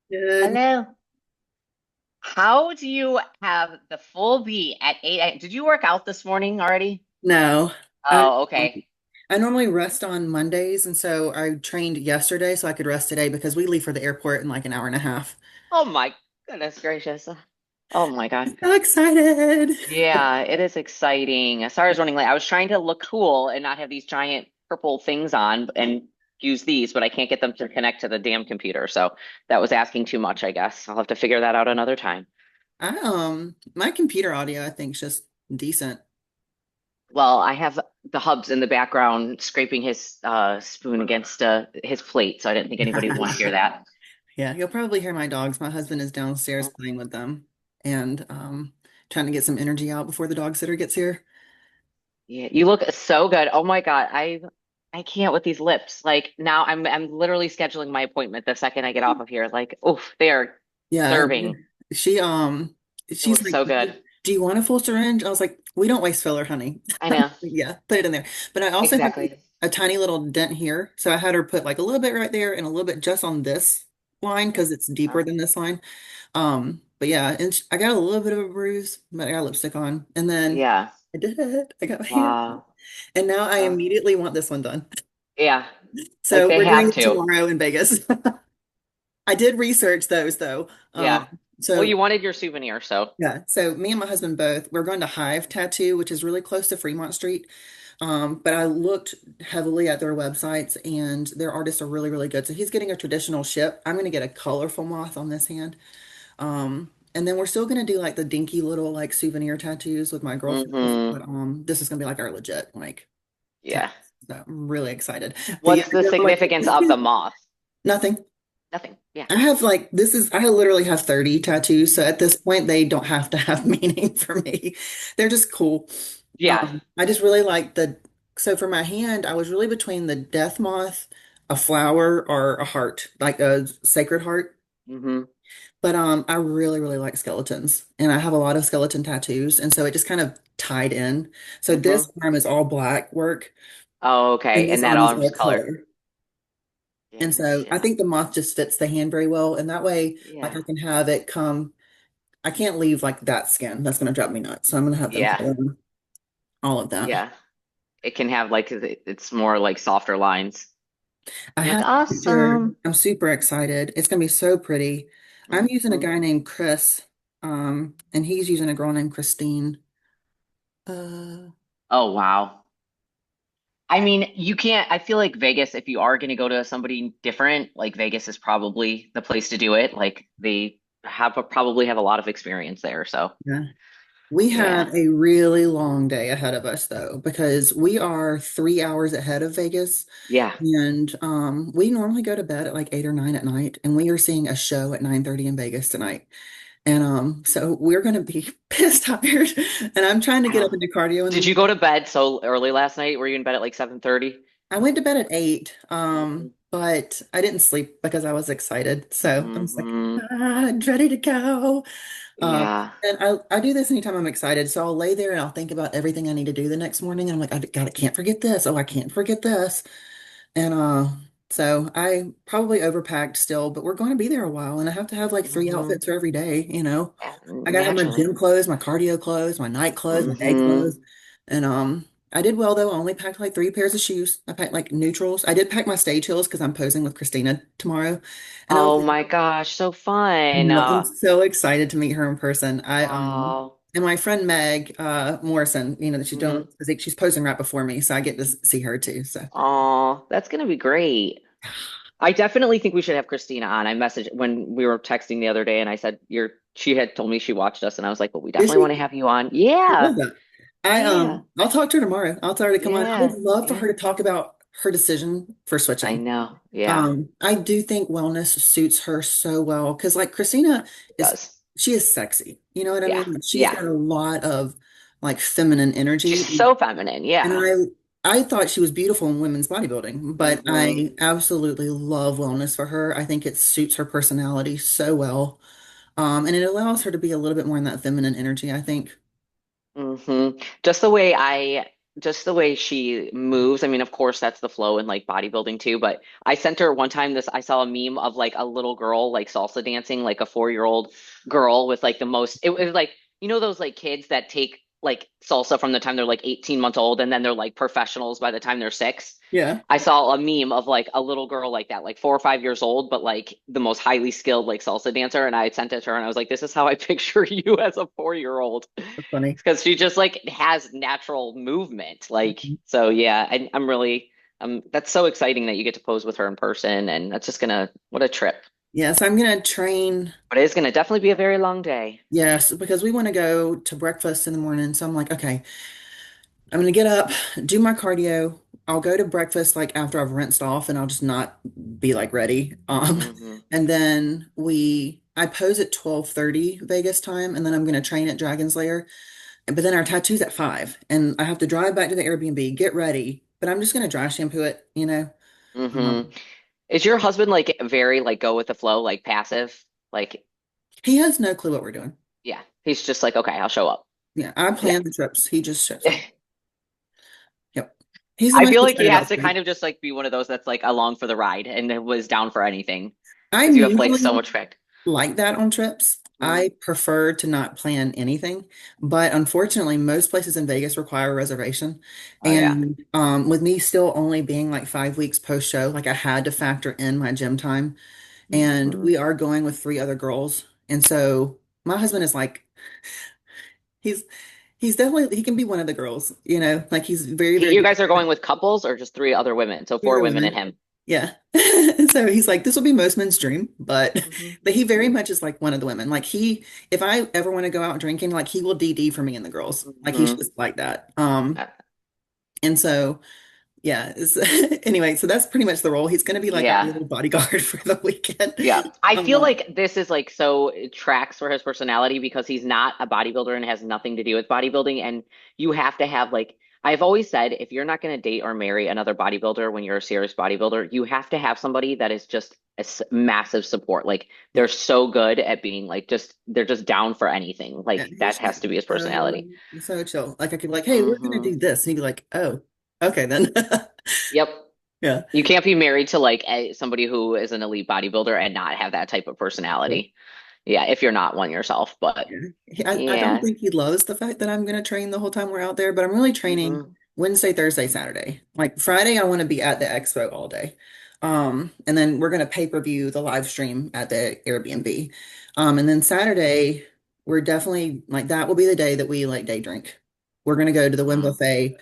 Good. Hello. How do you have the full B at 8? Did you work out this morning already? No, I Oh, okay. I normally rest on Mondays, and so I trained yesterday so I could rest today because we leave for the airport in like an hour and a half. Oh my goodness gracious. Oh my God. So excited. Yeah, it is exciting. Sorry I was running late. I was trying to look cool and not have these giant purple things on and use these, but I can't get them to connect to the damn computer. So that was asking too much, I guess. I'll have to figure that out another time. My computer audio I think is just decent. Well, I have the hubs in the background scraping his spoon against his plate, so I didn't think anybody would want to hear that. Yeah, you'll probably hear my dogs. My husband is downstairs playing with them and trying to get some energy out before the dog sitter gets here. Yeah, you look so good. Oh my God, I can't with these lips. Like now I'm literally scheduling my appointment the second I get off of here. Like, oof, they are Yeah, serving. she It she's looks like, so good. "Do you want a full syringe?" I was like, "We don't waste filler, honey." I know. Yeah, put it in there. But I also have Exactly. a tiny little dent here, so I had her put like a little bit right there and a little bit just on this line because it's deeper Huh? than this line. But yeah, and I got a little bit of a bruise, but I got lipstick on, and then Yeah. I did it. I got my hair, Wow. and now I Uh, immediately want this one done. yeah. Like So they we're doing have it to. tomorrow in Vegas. I did research those though. Yeah. Well, So you wanted your souvenir, so. yeah, so me and my husband both, we're going to Hive Tattoo, which is really close to Fremont Street. But I looked heavily at their websites and their artists are really, really good. So he's getting a traditional ship. I'm going to get a colorful moth on this hand. And then we're still going to do like the dinky little like souvenir tattoos with my girlfriends. But Hmm. this is going to be like our legit like tattoo. Yeah. So I'm really excited. But yeah, What's the like significance of the moth? nothing. Nothing. Yeah. I have like I literally have 30 tattoos, so at this point they don't have to have meaning for me. They're just cool. Yeah. I just really like so for my hand, I was really between the death moth, a flower, or a heart, like a sacred heart. Hmm. But I really, really like skeletons, and I have a lot of skeleton tattoos, and so it just kind of tied in. So Hmm. this arm is all black work, Oh, and okay. this And that arm is arm's all color. color. And so I Gotcha. think the moth just fits the hand very well, and that way, like Yeah. I can have it come. I can't leave like that skin. That's going to drive me nuts. So I'm going to have them Yeah. color all of that. Yeah. It can have like it's more like softer lines. I Like have a picture. awesome. I'm super excited. It's going to be so pretty. I'm using a Hmm. guy named Chris, and he's using a girl named Christine. Oh wow. I mean, you can't, I feel like Vegas, if you are going to go to somebody different, like Vegas is probably the place to do it. Like they probably have a lot of experience there. So Yeah. We yeah. have a really long day ahead of us though, because we are 3 hours ahead of Vegas. Yeah. And we normally go to bed at like 8 or 9 at night, and we are seeing a show at 9:30 in Vegas tonight. And so we're gonna be pissed tired. And I'm trying to get up Wow. and do cardio in the Did you go morning. to bed so early last night? Were you in bed at like 7:30? I went to bed at 8, Hmm. but I didn't sleep because I was excited. So I'm just like, Hmm. I'm ready to go. Um, Yeah. and I do this anytime I'm excited. So I'll lay there and I'll think about everything I need to do the next morning. And I'm like, I can't forget this. Oh, I can't forget this. And so I probably overpacked still, but we're going to be there a while, and I have to have like three Hmm. outfits for every day. Yeah, I gotta have my naturally. gym clothes, my cardio clothes, my night clothes, my day Hmm. clothes. And I did well though. I only packed like 3 pairs of shoes. I packed like neutrals. I did pack my stage heels because I'm posing with Christina tomorrow. And I was Oh like, my gosh, so fun. no, I'm so excited to meet her in person. Oh. And my friend Meg Morrison, that she's doing Hmm. physique, she's posing right before me, so I get to see her too. So Oh, that's gonna be great. I definitely think we should have Christina on. I messaged when we were texting the other day and I said she had told me she watched us and I was like, well, we is definitely want she? to have you on. I Yeah. love that. Yeah. I'll talk to her tomorrow. I'll tell her to come on. I would Yeah. love for Yeah. her to talk about her decision for I switching. know. Yeah. I do think wellness suits her so well because like Christina It is does. she is sexy. You know what I Yeah. mean? Like, she's Yeah. got a lot of like feminine She's energy. so feminine. And Yeah. I thought she was beautiful in women's bodybuilding, but Hmm. I absolutely love wellness for her. I think it suits her personality so well. And it allows her to be a little bit more in that feminine energy, I think. Hmm. Just the way just the way she moves. I mean, of course, that's the flow in like bodybuilding too. But I sent her one time I saw a meme of like a little girl like salsa dancing, like a 4-year-old girl with like the most, it was like, those like kids that take like salsa from the time they're like 18 months old and then they're like professionals by the time they're 6. Yeah, I saw a meme of like a little girl like that, like 4 or 5 years old, but like the most highly skilled like salsa dancer. And I sent it to her and I was like, this is how I picture you as a 4-year-old. that's funny. Because she just like has natural movement. Like, Mhm. so yeah, I'm really, that's so exciting that you get to pose with her in person. And that's just gonna, what a trip. Yeah, so I'm gonna train. But it is gonna definitely be a very long day. Yes, because we want to go to breakfast in the morning. So I'm like, okay, I'm gonna get up, do my cardio. I'll go to breakfast like after I've rinsed off and I'll just not be like ready. Hmm. And then I pose at 12:30 Vegas time, and then I'm gonna train at Dragon's Lair. But then our tattoo's at 5, and I have to drive back to the Airbnb, get ready. But I'm just gonna dry shampoo it, you know. Hmm. Um, Is your husband like very like go with the flow, like passive? Like, he has no clue what we're doing. yeah, he's just like, okay, I'll show up. Yeah, I Yeah. plan the trips. He just shows up. Yep. He's the I most feel like he excited has about to food. kind of just like be one of those that's like along for the ride and was down for anything because I'm you have like so usually much fact. like that on trips. Mm. I prefer to not plan anything, but unfortunately, most places in Vegas require a reservation. Oh yeah. And with me still only being like 5 weeks post show, like I had to factor in my gym time. And Hmm. we are going with 3 other girls. And so my husband is like, he's he's definitely he can be one of the girls, like he's very, very You good. guys are going with couples or just 3 other women? So Three four other women and women. him. Yeah. And so he's like, this will be most men's dream, but Hmm. but he very much is like one of the women. Like if I ever want to go out drinking, like he will DD for me and the girls. Like he's Hmm. just like that. And so yeah, anyway, so that's pretty much the role. He's gonna be like our Yeah. little bodyguard for the weekend. Yeah. I feel Um, like this is like so it tracks for his personality because he's not a bodybuilder and has nothing to do with bodybuilding. And you have to have like, I've always said, if you're not going to date or marry another bodybuilder when you're a serious bodybuilder, you have to have somebody that is just massive support. Like yeah, they're so good at being like, they're just down for anything. yeah, Like that he's has to be his so personality. so chill. Like I could be like, hey, we're gonna Hmm. do this. And he'd be like, oh, okay then. Yep. Yeah. You can't be married to like somebody who is an elite bodybuilder and not have that type of Yeah. personality. Yeah, if you're not one yourself. But Yeah. I don't yeah. think he loves the fact that I'm going to train the whole time we're out there, but I'm really training Hmm. Wednesday, Thursday, Saturday. Like Friday, I want to be at the expo all day. And then we're going to pay-per-view the live stream at the Airbnb. And then Saturday, we're definitely like that will be the day that we like day drink. We're going to go to the Wynn Hmm. Buffet,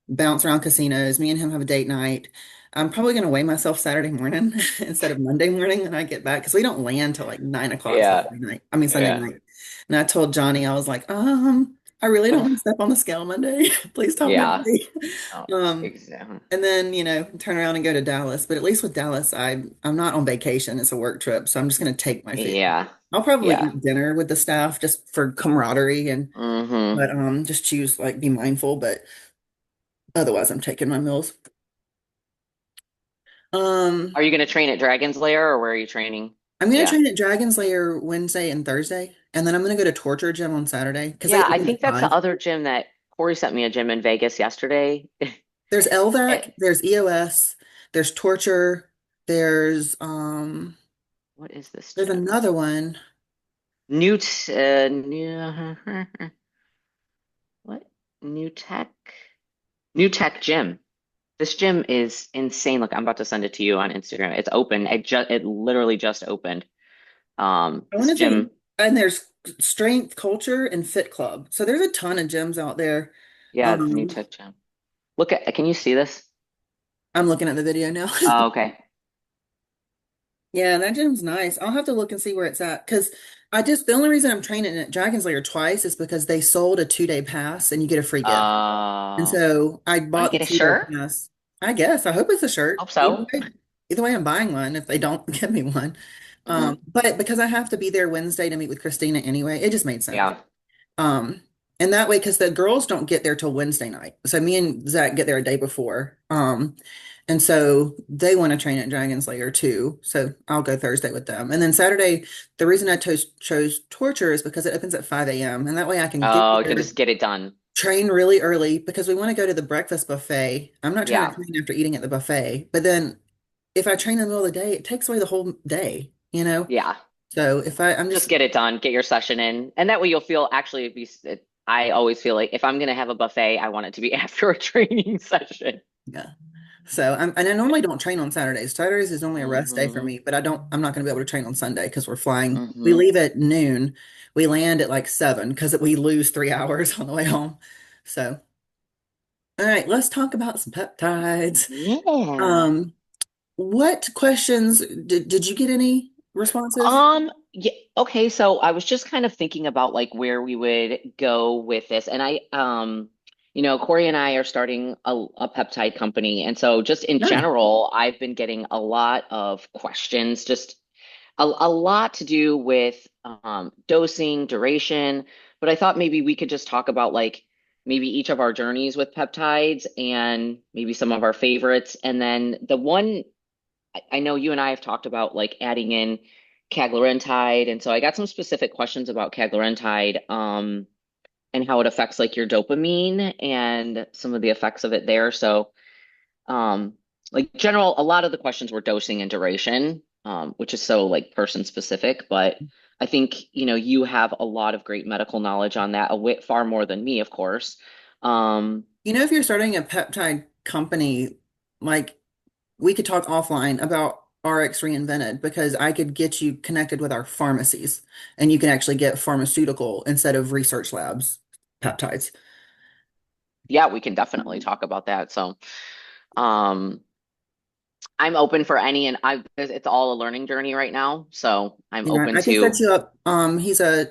bounce around casinos. Me and him have a date night. I'm probably going to weigh myself Saturday morning instead of Monday morning when I get back because we don't land till like 9 o'clock Yeah. Saturday night. I mean Sunday Yeah. night. And I told Johnny, I was like, I really don't want to step on the scale Monday. Please tell Yeah. Monday. Oh, Um, exactly. and then, turn around and go to Dallas. But at least with Dallas, I'm not on vacation. It's a work trip. So I'm just going to take my food. Yeah. I'll probably Yeah. eat dinner with the staff just for camaraderie Hmm. but just choose like be mindful. But otherwise, I'm taking my meals. Um, Are you going to train at Dragon's Lair or where are you training? I'm gonna Yeah. train at Dragon's Lair Wednesday and Thursday, and then I'm gonna go to Torture Gym on Saturday because they Yeah, I open think at that's the 5. other gym that Corey sent me a gym in Vegas yesterday. There's Eh, LVAC, there's EOS, there's Torture, there's what is this there's gym? another one. New, what? New Tech? New Tech Gym. This gym is insane. Look, I'm about to send it to you on Instagram. It's open. It literally just opened. I want This to say, gym, and there's Strength Culture and Fit Club. So there's a ton of gyms out there. yeah, New Um, Tech Gym. Look at, can you see this? I'm looking at the video now. Oh, okay. Yeah, that gym's nice. I'll have to look and see where it's at because the only reason I'm training at Dragon's Lair twice is because they sold a 2-day pass and you get a free gift. And Oh, so I want to bought the get a 2-day shirt? pass. I guess. I hope it's a Hope shirt. so. Either way, I'm buying one if they don't give me one. Hmm. But because I have to be there Wednesday to meet with Christina anyway, it just made sense. Yeah. Um, and that way, because the girls don't get there till Wednesday night. So me and Zach get there a day before. And so they want to train at Dragon's Lair too. So I'll go Thursday with them. And then Saturday, the reason I chose Torture is because it opens at 5 a.m. And that way I can get Oh, you can there. just get it done. train really early because we want to go to the breakfast buffet. I'm not trying to Yeah. train after eating at the buffet, but then if I train in the middle of the day, it takes away the whole day, you know? Yeah. So if I'm Just just, get it done, get your session in. And that way you'll feel actually be I always feel like if I'm going to have a buffet, I want it to be after a training session. yeah. So and I normally don't train on Saturdays. Saturdays is normally a rest day for Hmm. me, but I'm not going to be able to train on Sunday because we're flying. We Hmm. leave at noon. We land at like 7 because we lose 3 hours on the way home. So, all right, let's talk about some peptides. Yeah. Um, what questions did you get any responses? Yeah, okay, so I was just kind of thinking about like where we would go with this. And Corey and I are starting a peptide company. And so just in Nice. general, I've been getting a lot of questions, just a lot to do with dosing, duration. But I thought maybe we could just talk about like maybe each of our journeys with peptides and maybe some of our favorites. And then the one I know you and I have talked about like adding in caglarentide, and so I got some specific questions about caglarentide, and how it affects like your dopamine and some of the effects of it there. So, um, like general, a lot of the questions were dosing and duration, which is so like person specific, but I think you have a lot of great medical knowledge on that, far more than me, of course. Um, If you're starting a peptide company, like we could talk offline about RX Reinvented because I could get you connected with our pharmacies and you can actually get pharmaceutical instead of research labs peptides. yeah, we can definitely talk about that. So, um, I'm open for any, and it's all a learning journey right now. So I'm Yeah, open I can set to, you up. He's a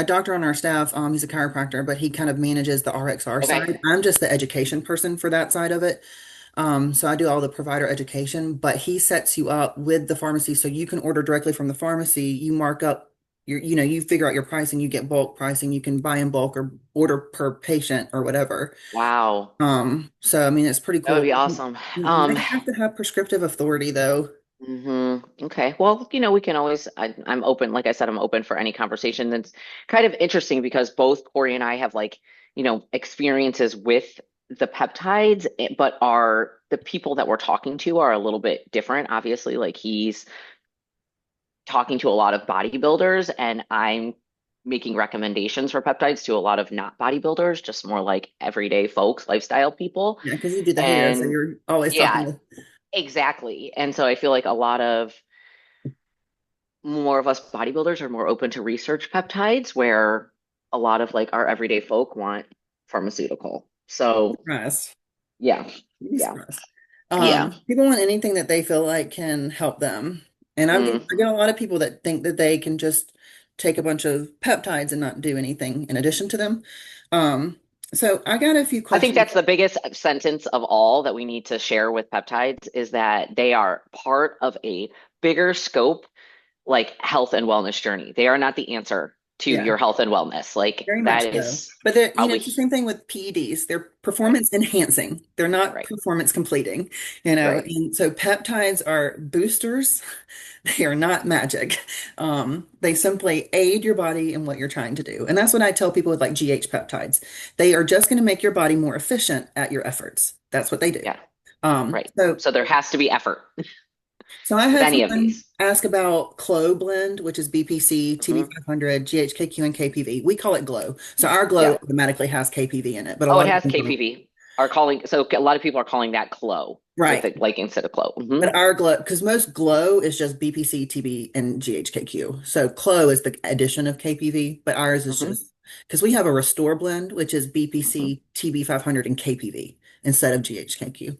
doctor on our staff. He's a chiropractor, but he kind of manages the RXR okay, side. I'm just the education person for that side of it. So I do all the provider education, but he sets you up with the pharmacy so you can order directly from the pharmacy. You mark up you figure out your pricing, you get bulk pricing, you can buy in bulk or order per patient or whatever. wow, So I mean it's pretty that would cool. be awesome. You might have to have prescriptive authority though. Okay. Well, we can always, I'm open. Like I said, I'm open for any conversation. That's kind of interesting because both Corey and I have like, experiences with the peptides, but the people that we're talking to are a little bit different. Obviously, like he's talking to a lot of bodybuilders, and I'm making recommendations for peptides to a lot of not bodybuilders, just more like everyday folks, lifestyle people. Yeah, because you do the hair, so And you're always talking yeah, to. exactly. And so I feel like a lot of more of us bodybuilders are more open to research peptides, where a lot of like our everyday folk want pharmaceutical. So Surprised. yeah, You'd be yeah, surprised. yeah. People want anything that they feel like can help them. And I get Hmm. a lot of people that think that they can just take a bunch of peptides and not do anything in addition to them. Um, so I got a few I think questions. that's the biggest sentence of all that we need to share with peptides is that they are part of a bigger scope, like health and wellness journey. They are not the answer to Yeah. your health and wellness. Like Very that much so. is But probably it's the same thing with PEDs. They're right, performance enhancing. They're not right, performance completing. right. And so peptides are boosters. They are not magic. They simply aid your body in what you're trying to do. And that's what I tell people with like GH peptides. They are just going to make your body more efficient at your efforts. That's what they do. Yeah, Um, right. so So there has to be effort so I with had any of someone these. ask about Clo blend, which is BPC, Hmm. TB500, GHKQ, and KPV. We call it Glow. So our Glow Yeah. automatically has KPV in it, but a Oh, it lot of has people don't. KPV. Are calling so a lot of people are calling that Clo with Right. it like instead of Clo. But our Glow, because most Glow is just BPC, TB, and GHKQ. So Clo is the addition of KPV, but ours is Hmm. just because we have a Restore blend, which is Hmm. BPC, TB500, and KPV instead of GHKQ.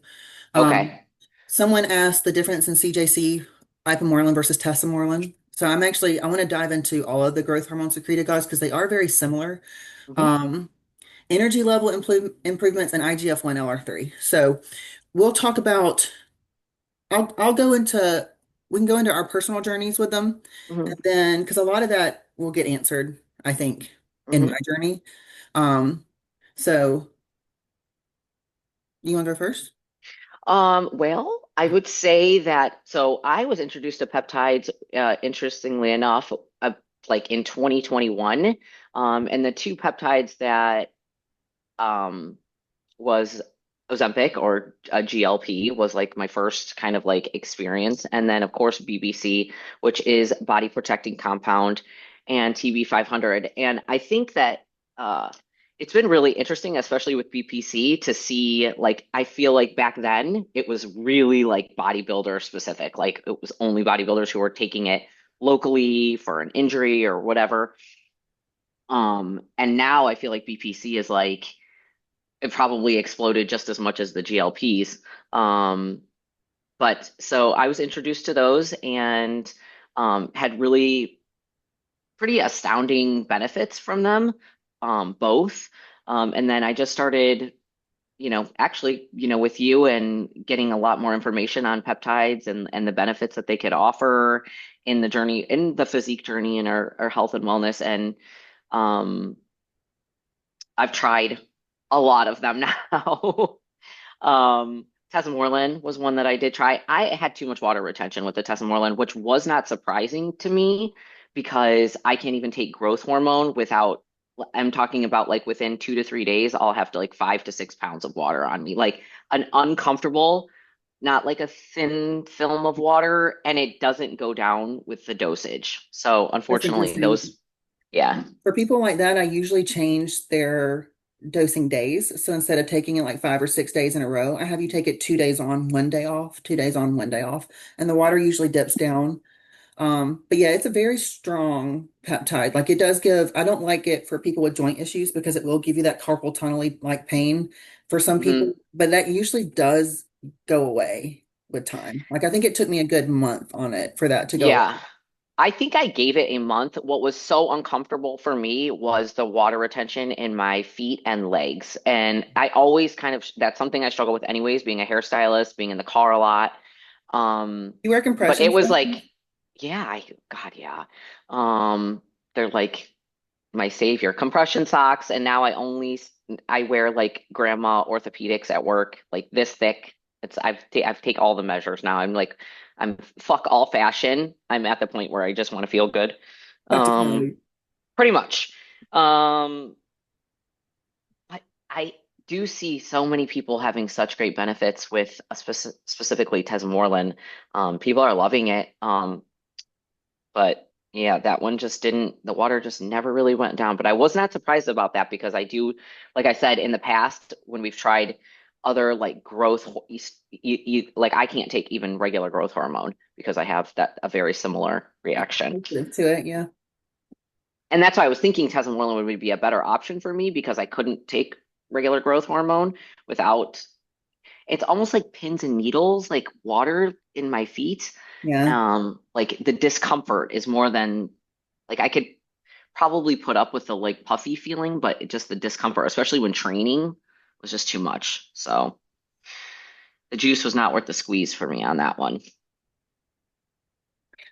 Um, Okay. Someone asked the difference in CJC, ipamorelin versus tesamorelin. So I want to dive into all of the growth hormone secretagogues because they are very similar. Hmm. Um, Energy level improvements and IGF-1 LR3. So we'll talk about, I'll go into, we can go into our personal journeys with them. Hmm. And then, because a lot of that will get answered, I think, in my Hmm. journey. Um, so you want to go first? Well, I would say that so I was introduced to peptides, interestingly enough, like in 2021. And the two peptides that was Ozempic or GLP was like my first kind of like experience. And then of course BBC, which is body protecting compound and TB 500. And I think that it's been really interesting, especially with BPC, to see like I feel like back then it was really like bodybuilder specific. Like it was only bodybuilders who were taking it locally for an injury or whatever. And now I feel like BPC is like it probably exploded just as much as the GLPs. Um, but so I was introduced to those and had really pretty astounding benefits from them, both. And then I just started, actually, with you and getting a lot more information on peptides and the benefits that they could offer in the journey, in the physique journey and our health and wellness. And um, I've tried a lot of them now. Tesamorelin was one that I did try. I had too much water retention with the Tesamorelin, which was not surprising to me because I can't even take growth hormone without, I'm talking about like within 2 to 3 days, I'll have to like 5 to 6 pounds of water on me, like an uncomfortable, not like a thin film of water, and it doesn't go down with the dosage. So That's unfortunately, interesting. those, yeah. For people like that, I usually change their dosing days. So instead of taking it like 5 or 6 days in a row, I have you take it 2 days on, 1 day off, 2 days on, 1 day off. And the water usually dips down. But yeah, it's a very strong peptide. Like it does give, I don't like it for people with joint issues because it will give you that carpal tunnel like pain for some people, Mhm. but that usually does go away with time. Like I think it took me a good month on it for that to go away. Yeah. I think I gave it a month. What was so uncomfortable for me was the water retention in my feet and legs. And I always kind of, that's something I struggle with anyways, being a hairstylist, being in the car a lot. You wear But it compression was socks? like, yeah, God, yeah. Um, they're like my savior. Compression socks, and now I wear like grandma orthopedics at work, like this thick. I've take all the measures now. I'm fuck all fashion. I'm at the point where I just want to feel good. Fuck the Um, code. Pretty much. Um, but I do see so many people having such great benefits with specifically Tesmorelin. People are loving it. But yeah, that one just didn't, the water just never really went down. But I was not surprised about that because I do, like I said, in the past, when we've tried other like like I can't take even regular growth hormone because I have that a very similar reaction. To it, yeah. And that's why I was thinking tesamorelin would be a better option for me because I couldn't take regular growth hormone without, it's almost like pins and needles, like water in my feet. Yeah. Like the discomfort is more than like I could probably put up with the like puffy feeling, but just the discomfort, especially when training, was just too much. So the juice was not worth the squeeze for me on that one.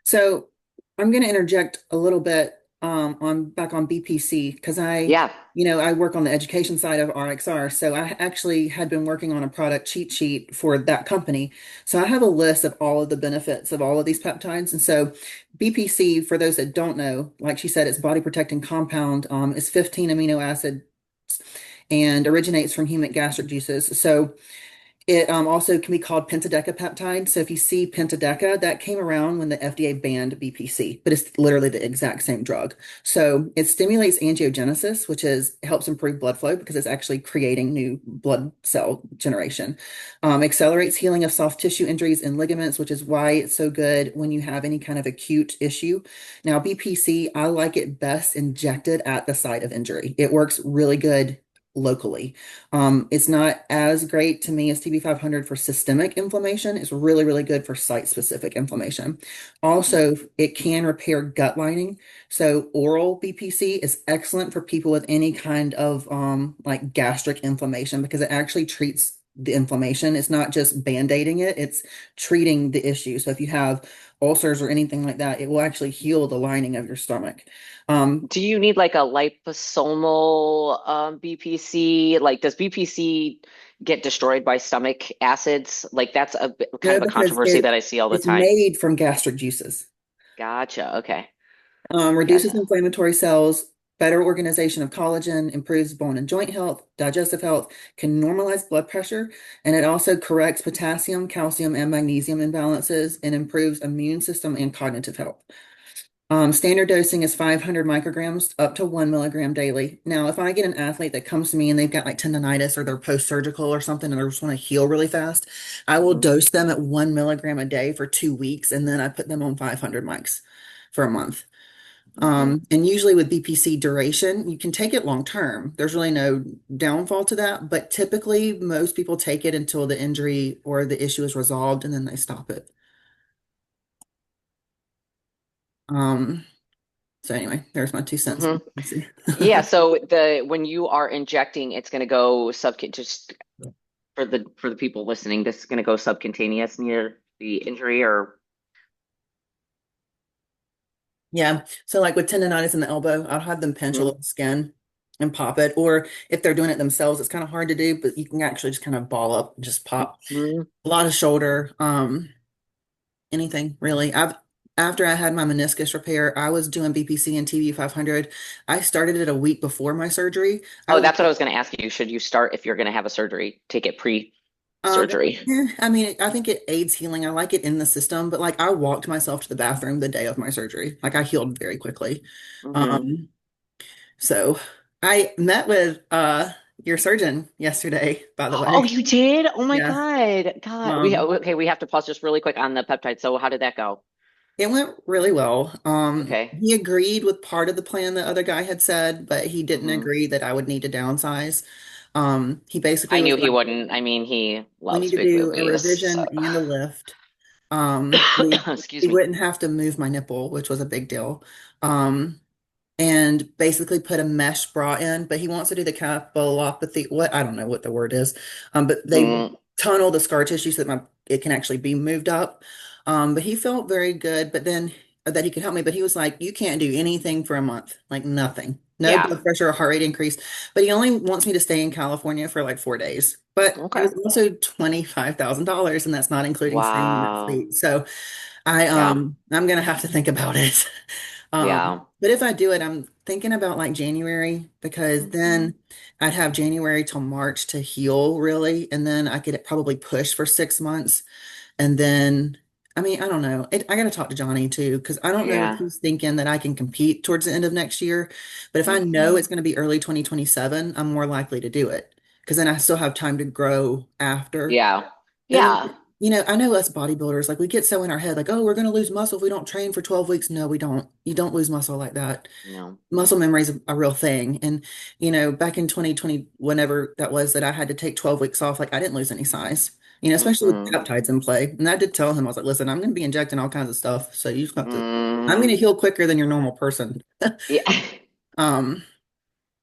So I'm going to interject a little bit on back on BPC because Yeah. I work on the education side of RXR. So I actually had been working on a product cheat sheet for that company. So I have a list of all of the benefits of all of these peptides. And so BPC, for those that don't know, like she said, it's body protecting compound, is 15 amino acids and originates from humic gastric juices. So it also can be called pentadecapeptide. So if you see pentadeca, that came around when the FDA banned BPC, but it's literally the exact same drug. So it stimulates angiogenesis, which is helps improve blood flow because it's actually creating new blood cell generation. Accelerates healing of soft tissue injuries and ligaments, which is why it's so good when you have any kind of acute issue. Now, BPC, I like it best injected at the site of injury. It works really good locally. It's not as great to me as TB 500 for systemic inflammation. It's really, really good for site-specific inflammation. Also, it can repair gut lining. So oral BPC is excellent for people with any kind of like gastric inflammation because it actually treats the inflammation. It's not just band-aiding it, it's treating the issue. So if you have ulcers or anything like that, it will actually heal the lining of your stomach. Um, Do you need like a liposomal BPC? Like, does BPC get destroyed by stomach acids? Like, that's kind no, of a because controversy that I see all the it's time. made from gastric juices. Gotcha. Okay. Reduces Gotcha. inflammatory cells. better organization of collagen, improves bone and joint health, digestive health, can normalize blood pressure, and it also corrects potassium, calcium, and magnesium imbalances and improves immune system and cognitive health. Standard dosing is 500 micrograms up to 1 milligram daily. Now, if I get an athlete that comes to me and they've got like tendonitis or they're post-surgical or something and they just want to heal really fast, I will Mhm. dose them at 1 milligram a day for 2 weeks and then I put them on 500 mics for a month. Mhm. And usually with BPC duration, you can take it long term. There's really no downfall to that, but typically most people take it until the injury or the issue is resolved and then they stop it. Um, so anyway, there's my 2 cents. Mhm. Yeah, so the when you are injecting, it's going to go just for the people listening, this is going to go subcutaneous near the injury or Yeah. So like with tendonitis in the elbow, I'll have them pinch a Mhm. little skin and pop it. Or if they're doing it themselves, it's kind of hard to do, but you can actually just kind of ball up and just pop. Mhm. A lot of shoulder, anything really. After I had my meniscus repair, I was doing BPC and TV 500. I started it a week before my surgery. I Oh, would, that's what I was going to ask you. Should you start if you're going to have a surgery? Take it um, pre-surgery. I mean, I think it aids healing. I like it in the system, but like I walked myself to the bathroom the day of my surgery. Like I healed very quickly. Hmm. Um, So I met with your surgeon yesterday, by the Oh, way. you did? Oh my Yeah. God. God. Um, Okay, we have to pause just really quick on the peptide. So how did that go? it went really well. Okay. He agreed with part of the plan the other guy had said, but he didn't Hmm. agree that I would need to downsize. He I basically was knew he like, wouldn't. I mean, he we need loves to big do a boobies. So. revision and a lift. Excuse We me. wouldn't have to move my nipple, which was a big deal. Um, and basically put a mesh bra in, but he wants to do the capillopathy. What I don't know what the word is, but they Mm, tunnel the scar tissue so that it can actually be moved up. But he felt very good, but then that he could help me. But he was like, "You can't do anything for a month, like nothing, no yeah. blood pressure or heart rate increase." But he only wants me to stay in California for like 4 days. But it Okay. was also $25,000, and that's not including staying in that Wow. state. So Yeah. I'm gonna have to think about it. Yeah. But if I do it, I'm thinking about like January because Hmm. then I'd have January till March to heal really, and then I could probably push for 6 months. And then, I mean, I don't know. I got to talk to Johnny too, because I don't know if Yeah. he's thinking that I can compete towards the end of next year. But if I know Hmm. it's going to be early 2027, I'm more likely to do it because then I still have time to grow after. Yeah. And like, Yeah. I know us bodybuilders, like we get so in our head, like, oh, we're going to lose muscle if we don't train for 12 weeks. No, we don't. You don't lose muscle like that. No. Muscle memory is a real thing. And, back in 2020, whenever that was that I had to take 12 weeks off, like I didn't lose any size, especially with Hmm. peptides in play. And I did tell him, I was like, listen, I'm going to be injecting all kinds of stuff. So you just have to, I'm going to Hmm. heal quicker than your normal person. Yeah. Um,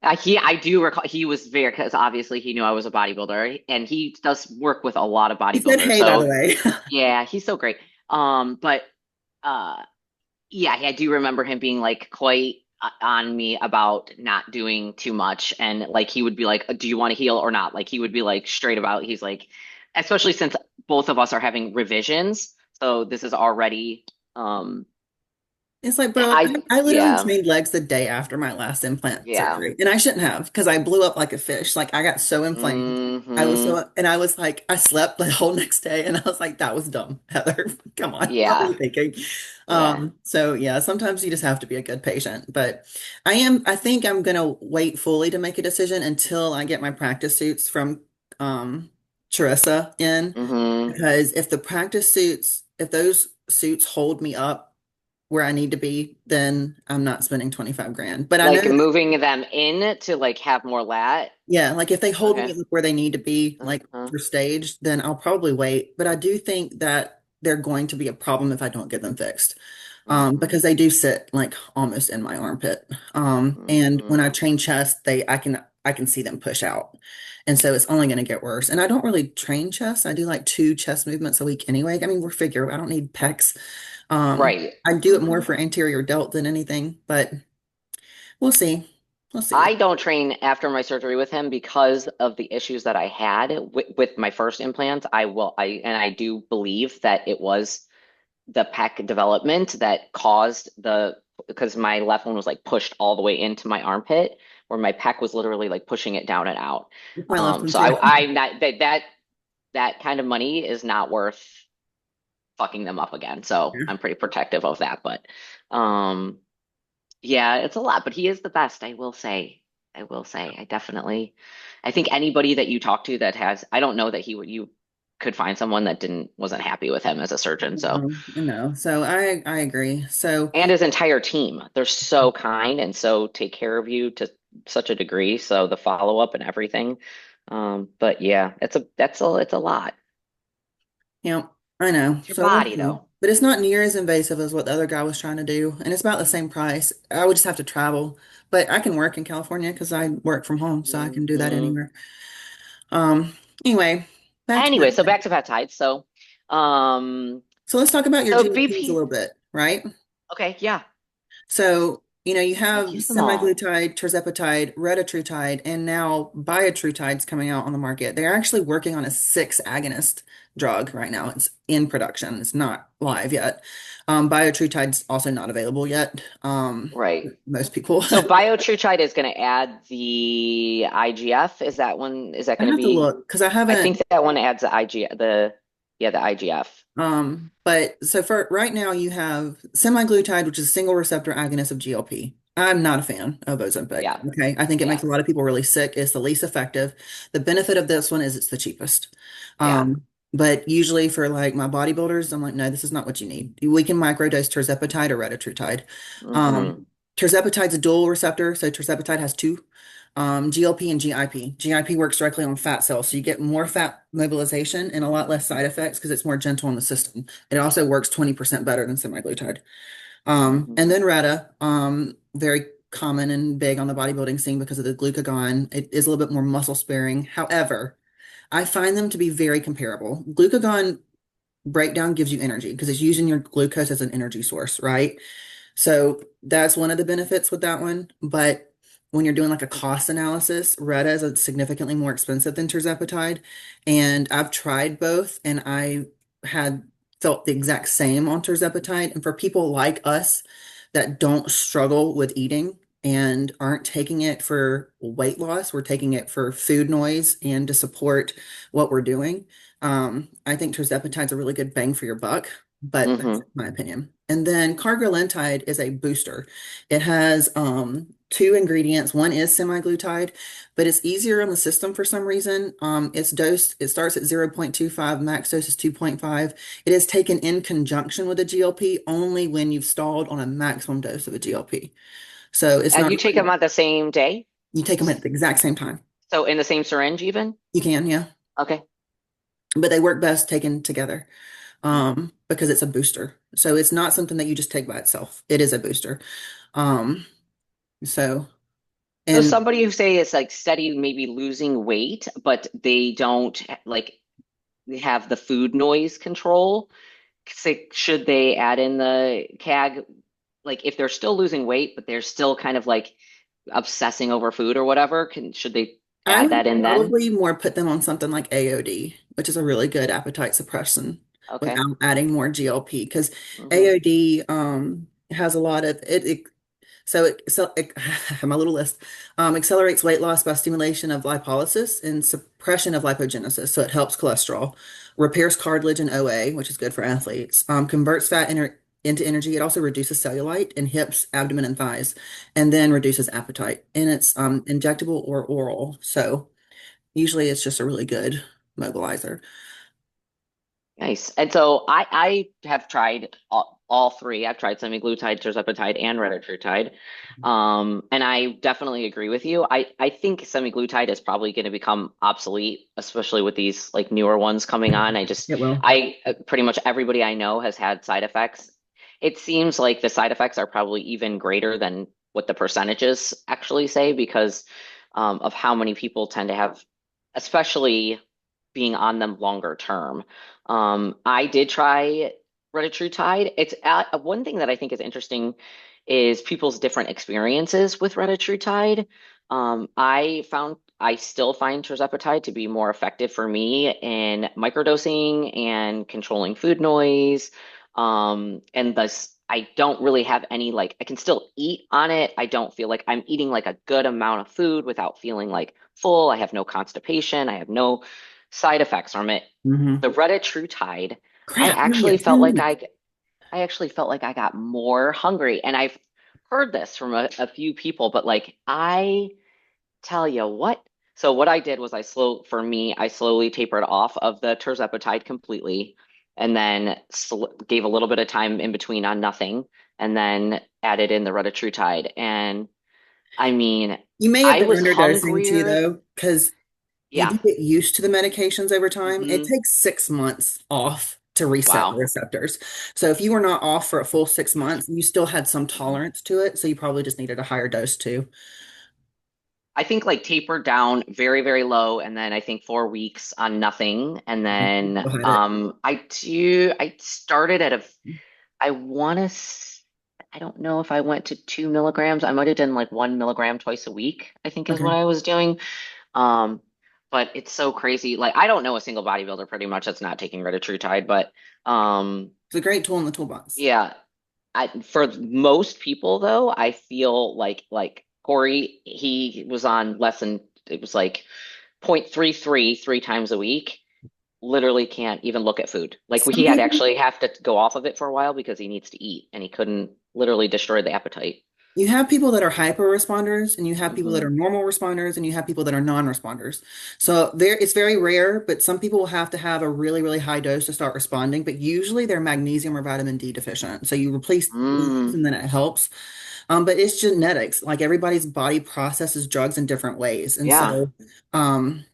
I do recall he was very because obviously he knew I was a bodybuilder and he does work with a lot of he said, bodybuilders. hey, by the So way. yeah, he's so great. But uh, yeah, I do remember him being like quite on me about not doing too much, and like he would be like, "Do you want to heal or not?" Like he would be like straight about. He's like, especially since both of us are having revisions, so this is already. Um, It's like, bro, I I literally yeah trained legs the day after my last implant yeah. surgery. And I shouldn't have because I blew up like a fish. Like I got so inflamed. Hmm. And I was like, I slept the whole next day and I was like, that was dumb, Heather. Come on. What were you Yeah thinking? yeah. So yeah, sometimes you just have to be a good patient. But I think I'm gonna wait fully to make a decision until I get my practice suits from Charissa in. Hmm. Because if those suits hold me up where I need to be, then I'm not spending 25 grand. But I know Like that, moving them in to like have more lat. yeah, like if they hold me Okay. up where they need to be, like Uh-huh. for stage, then I'll probably wait. But I do think that they're going to be a problem if I don't get them fixed. Hmm. Because they do sit like almost in my armpit. And when I Hmm. train chest, I can see them push out. And so it's only going to get worse. And I don't really train chest. I do like 2 chest movements a week anyway. I mean, I don't need pecs. Right. I do it more Hmm. for anterior delt than anything, but we'll see. We'll see. I don't train after my surgery with him because of the issues that I had with my first implant. I do believe that it was the pec development that caused the because my left one was like pushed all the way into my armpit, where my pec was literally like pushing it down and out. It's my left one So too. I'm not that kind of money is not worth fucking them up again. So I'm pretty protective of that. But um, yeah, it's a lot. But he is the best, I will say. I will say, I think anybody that you talk to that has, I don't know that you could find someone that wasn't happy with him as a surgeon. So, No. So I agree. So and his entire team, they're so kind and so take care of you to such a degree. So the follow up and everything. But yeah, it's a lot. I know. It's your So we'll body see. though. But it's not near as invasive as what the other guy was trying to do, and it's about the same price. I would just have to travel, but I can work in California because I work from home, so I can do that Hmm. anywhere. Um, anyway, back to Anyway, so that. back to peptides. Um, So let's talk about your so GLPs a BP. little bit, right? Okay, yeah, So, you I've have used them all. semaglutide, tirzepatide, retatrutide, and now biotrutide's coming out on the market. They're actually working on a six agonist drug right now. It's in production. It's not live yet. Biotrutide's also not available yet. Right. Most people. So biotrutide is going to add the IGF. Is that one? Is that I going to have to be? look because I I haven't. think that one adds the IG, the IGF. But so for right now, you have semaglutide, which is a single receptor agonist of GLP. I'm not a fan of Ozempic. Yeah, Okay. I think it makes yeah, a lot of people really sick. It's the least effective. The benefit of this one is it's the cheapest. yeah. But usually for like my bodybuilders, I'm like, no, this is not what you need. We can microdose tirzepatide or retatrutide. Hmm. Um, Tirzepatide's a dual receptor, so tirzepatide has two. GLP and GIP. GIP works directly on fat cells, so you get more fat mobilization and a lot less side effects because it's more gentle on the system. It also works 20% better than semaglutide. Hmm. And then Retta, very common and big on the bodybuilding scene because of the glucagon. It is a little bit more muscle sparing. However, I find them to be very comparable. Glucagon breakdown gives you energy because it's using your glucose as an energy source, right? So that's one of the benefits with that one. But when you're doing like a cost analysis, Retta is significantly more expensive than tirzepatide. And I've tried both and I had felt the exact same on tirzepatide. And for people like us that don't struggle with eating and aren't taking it for weight loss, we're taking it for food noise and to support what we're doing. I think tirzepatide's a really good bang for your buck, but that's Hmm. my opinion. And then cargolentide is a booster. It has two ingredients. One is semaglutide, but it's easier on the system for some reason. It's dosed, it starts at 0.25, max dose is 2.5. It is taken in conjunction with a GLP only when you've stalled on a maximum dose of a GLP. So it's And not, you take them on the same day, you take them at the exact same time. so in the same syringe, even. You can, yeah, Okay. but they work best taken together. Mm. Because it's a booster. So it's not something that you just take by itself. It is a booster. Um, so So and somebody who say is like steady, maybe losing weight, but they don't like they have the food noise control. Say, should they add in the CAG? Like if they're still losing weight, but they're still kind of like obsessing over food or whatever, should they I add that would in then? probably more put them on something like AOD, which is a really good appetite suppressant Okay. without adding more GLP because Hmm. AOD has a lot of it my little list accelerates weight loss by stimulation of lipolysis and suppression of lipogenesis. So it helps cholesterol, repairs cartilage and OA, which is good for athletes, converts into energy. It also reduces cellulite in hips, abdomen, and thighs, and then reduces appetite. And it's injectable or oral. So usually it's just a really good mobilizer. Nice. And so I have tried all three. I've tried semaglutide, tirzepatide, and retatrutide. And I definitely agree with you. I think semaglutide is probably going to become obsolete, especially with these like newer ones coming on. It will. I pretty much everybody I know has had side effects. It seems like the side effects are probably even greater than what the percentages actually say because of how many people tend to have, especially being on them longer term. I did try retatrutide. It's one thing that I think is interesting is people's different experiences with retatrutide. I still find tirzepatide to be more effective for me in microdosing and controlling food noise, and thus I don't really have any like I can still eat on it. I don't feel like I'm eating like a good amount of food without feeling like full. I have no constipation. I have no side effects from it. Hmm. The Reddit True Tide, I Crap, we only actually got 10 felt like minutes. I actually felt like I got more hungry. And I've heard this from a few people, but like I tell you what. So what I did was for me, I slowly tapered off of the terzepatide completely, and then gave a little bit of time in between on nothing, and then added in the retatrutide. And I mean, You may have I been was underdosing too, hungrier. though, because you Yeah. do get used to the medications over time. It Hmm. takes 6 months off to reset the Wow. receptors. So if you were not off for a full 6 months, you still had some tolerance to it. So you probably just needed a higher dose too. I think like tapered down very, very low, and then I think 4 weeks on nothing, and then Go ahead it. I started at a I want to, I don't know if I went to 2 milligrams. I might have done like 1 milligram twice a week, I think is what Okay. I was doing. Um, but it's so crazy. Like, I don't know a single bodybuilder pretty much that's not taking retatrutide, but um, It's a great tool in the toolbox. yeah, for most people though, I feel like Corey, he was on less than, it was like 0.33 3 times a week, literally can't even look at food. Like Some he had people, actually have to go off of it for a while because he needs to eat and he couldn't literally destroy the appetite. you have people that are hyper responders and you have people that Hmm. are normal responders and you have people that are non-responders. So there it's very rare, but some people will have to have a really, really high dose to start responding, but usually they're magnesium or vitamin D deficient. So you replace these Mm, and then it helps. But it's genetics. Like everybody's body processes drugs in different ways. And yeah. so um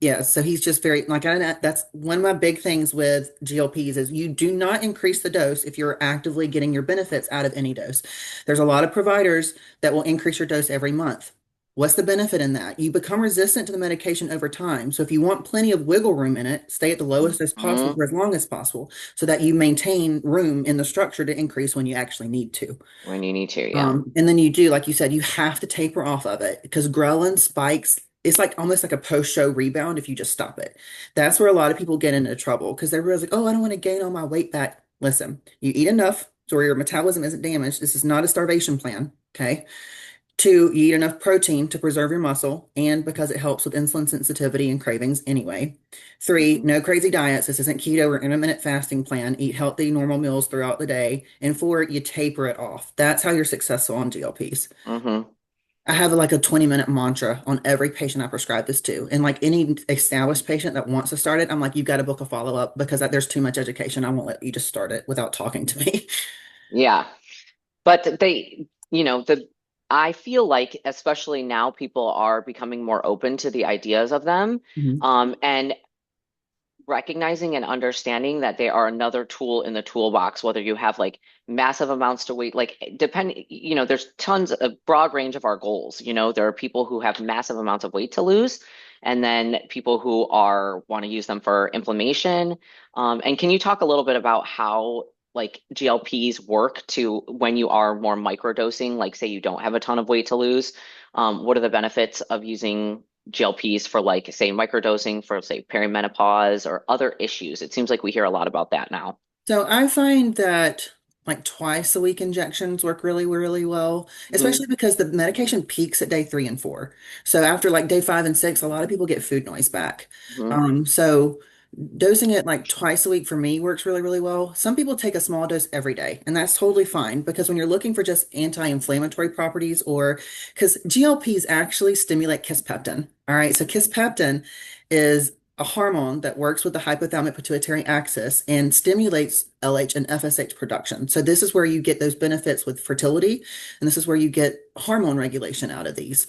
yeah, so he's just very like that's one of my big things with GLPs is you do not increase the dose if you're actively getting your benefits out of any dose. There's a lot of providers that will increase your dose every month. What's the benefit in that? You become resistant to the medication over time. So if you want plenty of wiggle room in it, stay at the lowest as possible Hmm. for as long as possible so that you maintain room in the structure to increase when you actually need to. When you need to, yeah. And then you do, like you said, you have to taper off of it because ghrelin spikes. It's like almost like a post-show rebound if you just stop it. That's where a lot of people get into trouble because they're really like, oh, I don't want to gain all my weight back. Listen, you eat enough so your metabolism isn't damaged. This is not a starvation plan. Okay. Two, you eat enough protein to preserve your muscle and because it helps with insulin sensitivity and cravings anyway. Three, Hmm. no crazy diets. This isn't keto or intermittent fasting plan. Eat healthy, normal meals throughout the day. And four, you taper it off. That's how you're successful on GLPs. Hmm. I have like a 20-minute mantra on every patient I prescribe this to. And like any established patient that wants to start it, I'm like, you've got to book a follow-up because there's too much education. I won't let you just start it without talking to me. Yeah. But I feel like especially now people are becoming more open to the ideas of them. Mhm. And recognizing and understanding that they are another tool in the toolbox, whether you have like massive amounts to weight, like depending, there's tons of broad range of our goals. There are people who have massive amounts of weight to lose, and then people who want to use them for inflammation. And can you talk a little bit about how like GLPs work to when you are more microdosing, like say you don't have a ton of weight to lose? What are the benefits of using GLPs for like say microdosing for say perimenopause or other issues? It seems like we hear a lot about that now. So I find that like twice a week injections work really, really well, Hmm. especially because the medication peaks at day 3 and 4. So after like day 5 and 6, a lot of people get food noise back. Hmm. So dosing it like twice a week for me works really, really well. Some people take a small dose every day, and that's totally fine because when you're looking for just anti-inflammatory properties or because GLPs actually stimulate kisspeptin. All right, so kisspeptin is a hormone that works with the hypothalamic pituitary axis and stimulates LH and FSH production. So this is where you get those benefits with fertility, and this is where you get hormone regulation out of these.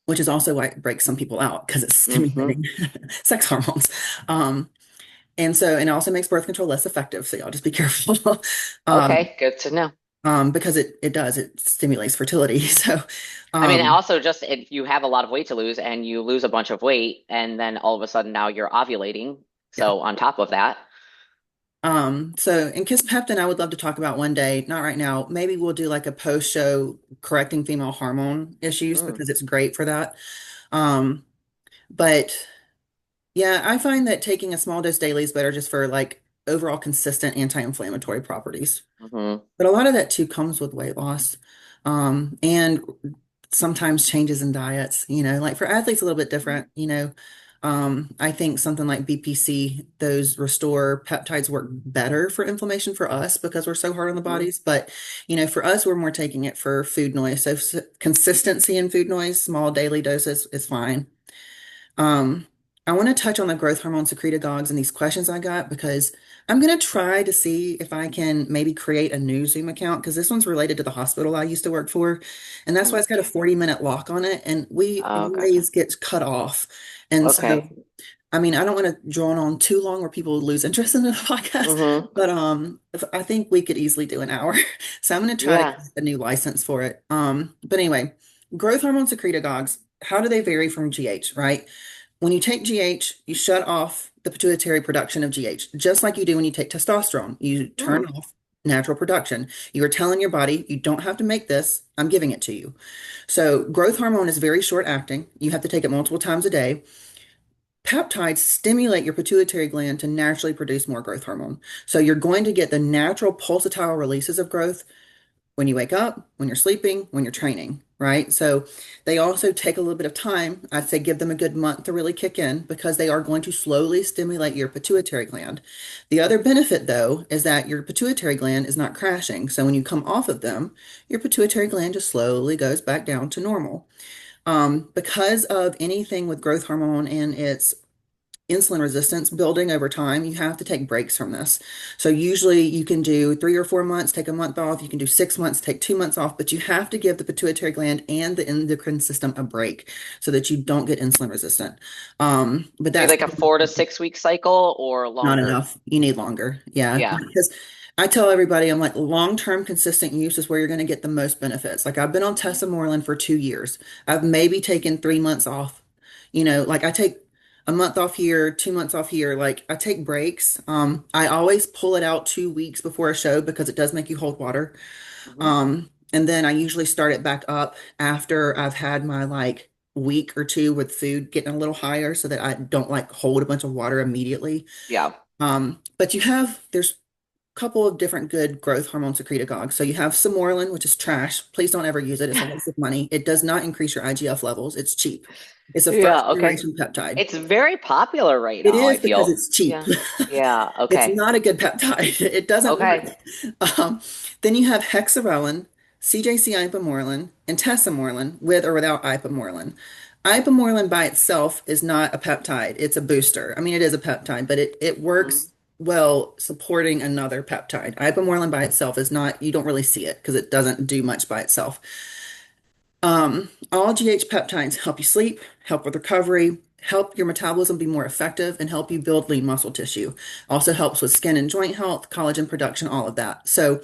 Which is also why it breaks some people out because it's Hmm. stimulating sex hormones. Um, and it also makes birth control less effective. So y'all just be careful. um, Okay, good to know. because it stimulates fertility. So, I mean, um, also just if you have a lot of weight to lose and you lose a bunch of weight and then all of a sudden now you're ovulating. yeah. So on top of that, So in kisspeptin, I would love to talk about one day, not right now. Maybe we'll do like a post-show correcting female hormone issues mm, because it's great for that. But yeah, I find that taking a small dose daily is better just for like overall consistent anti-inflammatory properties. Hmm. But a lot of that too comes with weight loss. And sometimes changes in diets, like for athletes, a little bit different, I think something like BPC, those restore peptides work better for inflammation for us because we're so hard on the Hmm. bodies. But, for us, we're more taking it for food noise. So consistency in food noise, small daily doses is fine. Um, I want to touch on the growth hormone secretagogues and these questions I got because I'm going to try to see if I can maybe create a new Zoom account because this one's related to the hospital I used to work for. And that's why Hmm. it's got a 40-minute lock on it. And we Oh, gotcha. always get cut off. And so, Okay. I mean, I don't want to drone on too long where people lose interest in the podcast, Hmm. but I think we could easily do an hour. So I'm going to try to Yeah. get a new license for it. But anyway, growth hormone secretagogues, how do they vary from GH, right? When you take GH, you shut off the pituitary production of GH, just like you do when you take testosterone. You turn Hmm. off natural production. You are telling your body, you don't have to make this, I'm giving it to you. So, growth hormone is very short acting. You have to take it multiple times a day. Peptides stimulate your pituitary gland to naturally produce more growth hormone. So, you're going to get the natural pulsatile releases of growth when you wake up, when you're sleeping, when you're training, right? So they also take a little bit of time. I'd say give them a good month to really kick in because they are going to slowly stimulate your pituitary gland. The other benefit, though, is that your pituitary gland is not crashing. So when you come off of them, your pituitary gland just slowly goes back down to normal. Because of anything with growth hormone and its insulin resistance building over time, you have to take breaks from this. So usually you can do 3 or 4 months, take a month off. You can do 6 months, take 2 months off, but you have to give the pituitary gland and the endocrine system a break so that you don't get insulin resistant. But So that's like a 4 to 6 week cycle or not longer? enough. You need longer. Yeah. Yeah. Because I tell everybody, I'm like, long-term consistent use is where you're going to get the most benefits. Like I've been on Tessamorelin for 2 years. I've maybe taken 3 months off. Like I take a month off here, 2 months off here. Like I take breaks. I always pull it out 2 weeks before a show because it does make you hold water. Hmm. And then I usually start it back up after I've had my like week or two with food getting a little higher so that I don't like hold a bunch of water immediately. Yeah. But there's a couple of different good growth hormone secretagogues. So you have Samorelin, which is trash. Please don't ever use it. It's a waste of money. It does not increase your IGF levels. It's cheap. It's a first Yeah. Okay. generation peptide. It's very popular right It now, I is because feel. it's cheap. Yeah. Yeah. It's Okay. not a good peptide. It doesn't work. Okay. Um, then you have hexarelin, CJC ipamorelin, and tesamorelin with or without ipamorelin. Ipamorelin by itself is not a peptide. It's a booster. I mean, it is a peptide, but it Hmm. works well supporting another peptide. Ipamorelin by itself is not, you don't really see it because it doesn't do much by itself. All GH peptides help you sleep, help with recovery, help your metabolism be more effective, and help you build lean muscle tissue. Also helps with skin and joint health, collagen production, all of that. So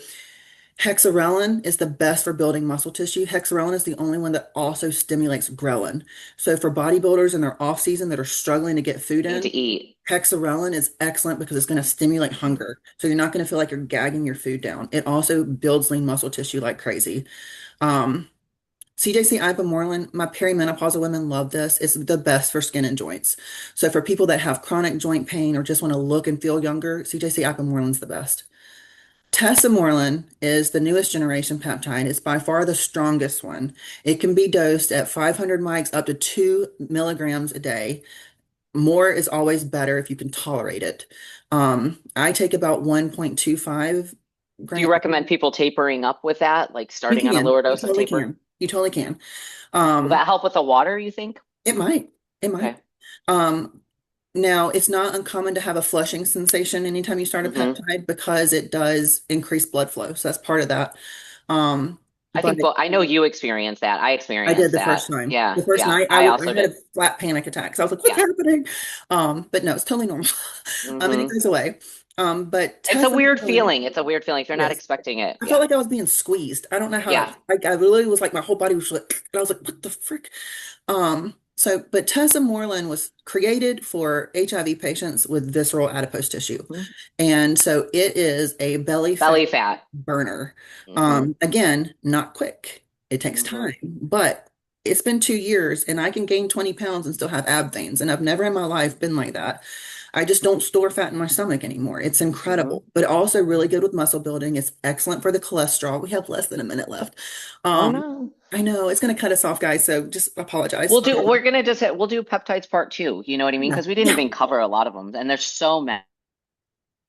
hexarelin is the best for building muscle tissue. Hexarelin is the only one that also stimulates ghrelin. So for bodybuilders in their off season that are struggling to get food Need in, to eat. hexarelin is excellent because it's going to stimulate Hmm. hunger. So you're not going to feel like you're gagging your food down. It also builds lean muscle tissue like crazy. Um, CJC ipamorelin, my perimenopausal women love this. It's the best for skin and joints. So for people that have chronic joint pain or just want to look and feel younger, CJC ipamorelin's the best. Tesamorelin is the newest generation peptide. It's by far the strongest one. It can be dosed at 500 mics up to 2 milligrams a day. More is always better if you can tolerate it. I take about 1.25 Do you grams. recommend people tapering up with that, like You starting on a can. lower You dose and totally taper? can. You totally can. Will Um, that help with the water, you think? it might. It might. Okay. Um, Now, it's not uncommon to have a flushing sensation anytime you start a Hmm. peptide because it does increase blood flow. So that's part of that. I But think I know you experienced that. I I did experienced the first that. time. Yeah. The first Yeah. night, I I also had a did. flat panic attack. So I was like, "What's Yeah. happening?" But no, it's totally normal. And it Hmm. goes away. But It's a weird tesamorelin, feeling. It's a weird feeling if they're not yes, expecting it. I felt Yeah. like I was being squeezed. I don't know how Yeah. to. Like I literally was like my whole body was like, and I was like, "What the frick?" But tesamorelin was created for HIV patients with visceral adipose tissue. Hmm. And so it is a belly fat Belly fat. burner. Hmm. Again, not quick. It takes Hmm. time, but it's been 2 years and I can gain 20 pounds and still have ab veins. And I've never in my life been like that. I just don't store fat in my stomach anymore. It's Hmm. incredible, but also really good with muscle building. It's excellent for the cholesterol. We have less than a minute left. Oh Um, no. I know it's going to cut us off, guys, so just apologize. We're gonna just we'll do peptides part two. You know what I mean? Yeah, Because we didn't yeah. even cover a lot of them, and there's so many.